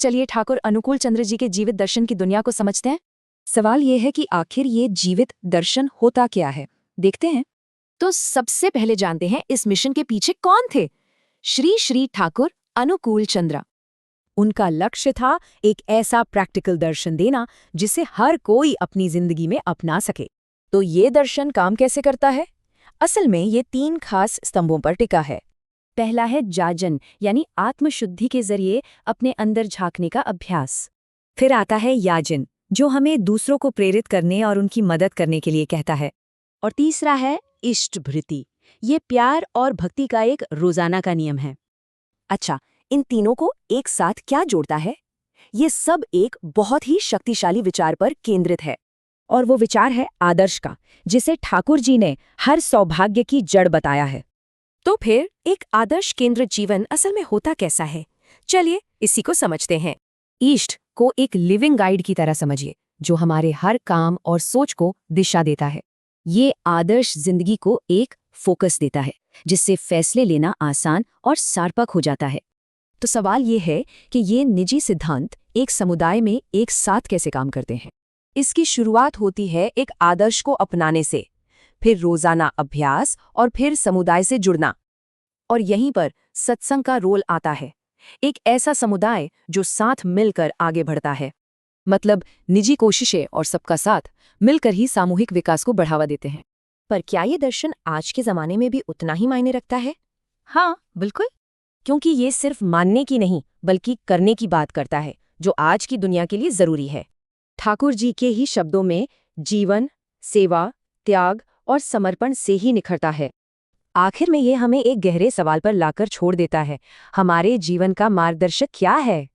चलिए ठाकुर अनुकूल चंद्र जी के जीवित दर्शन की दुनिया को समझते हैं। सवाल ये है कि आखिर ये जीवित दर्शन होता क्या है, देखते हैं। तो सबसे पहले जानते हैं इस मिशन के पीछे कौन थे। श्री श्री ठाकुर अनुकूल चंद्र। उनका लक्ष्य था एक ऐसा प्रैक्टिकल दर्शन देना जिसे हर कोई अपनी जिंदगी में अपना सके। तो ये दर्शन काम कैसे करता है? असल में ये 3 खास स्तंभों पर टिका है। पहला है जाजन, यानी आत्मशुद्धि के जरिए अपने अंदर झांकने का अभ्यास। फिर आता है याजन, जो हमें दूसरों को प्रेरित करने और उनकी मदद करने के लिए कहता है। और तीसरा है इष्टभृति, ये प्यार और भक्ति का एक रोजाना का नियम है। अच्छा, इन तीनों को एक साथ क्या जोड़ता है? ये सब एक बहुत ही शक्तिशाली विचार पर केंद्रित है, और वो विचार है आदर्श का, जिसे ठाकुर जी ने हर सौभाग्य की जड़ बताया है। तो फिर एक आदर्श केंद्र जीवन असल में होता कैसा है? चलिए इसी को समझते हैं। ईष्ट को एक लिविंग गाइड की तरह समझिए, जो हमारे हर काम और सोच को दिशा देता है। ये आदर्श जिंदगी को एक फोकस देता है, जिससे फैसले लेना आसान और सार्पक हो जाता है। तो सवाल ये है कि ये निजी सिद्धांत एक समुदाय में एक साथ कैसे काम करते हैं। इसकी शुरुआत होती है एक आदर्श को अपनाने से, फिर रोजाना अभ्यास और फिर समुदाय से जुड़ना। और यहीं पर सत्संग का रोल आता है, एक ऐसा समुदाय जो साथ मिलकर आगे बढ़ता है। मतलब निजी कोशिशें और सबका साथ मिलकर ही सामूहिक विकास को बढ़ावा देते हैं। पर क्या ये दर्शन आज के जमाने में भी उतना ही मायने रखता है? हाँ, बिल्कुल। क्योंकि ये सिर्फ मानने की नहीं बल्कि करने की बात करता है, जो आज की दुनिया के लिए जरूरी है। ठाकुर जी के ही शब्दों में जीवन, सेवा, त्याग और समर्पण से ही निखरता है। आखिर में ये हमें एक गहरे सवाल पर लाकर छोड़ देता है, हमारे जीवन का मार्गदर्शक क्या है?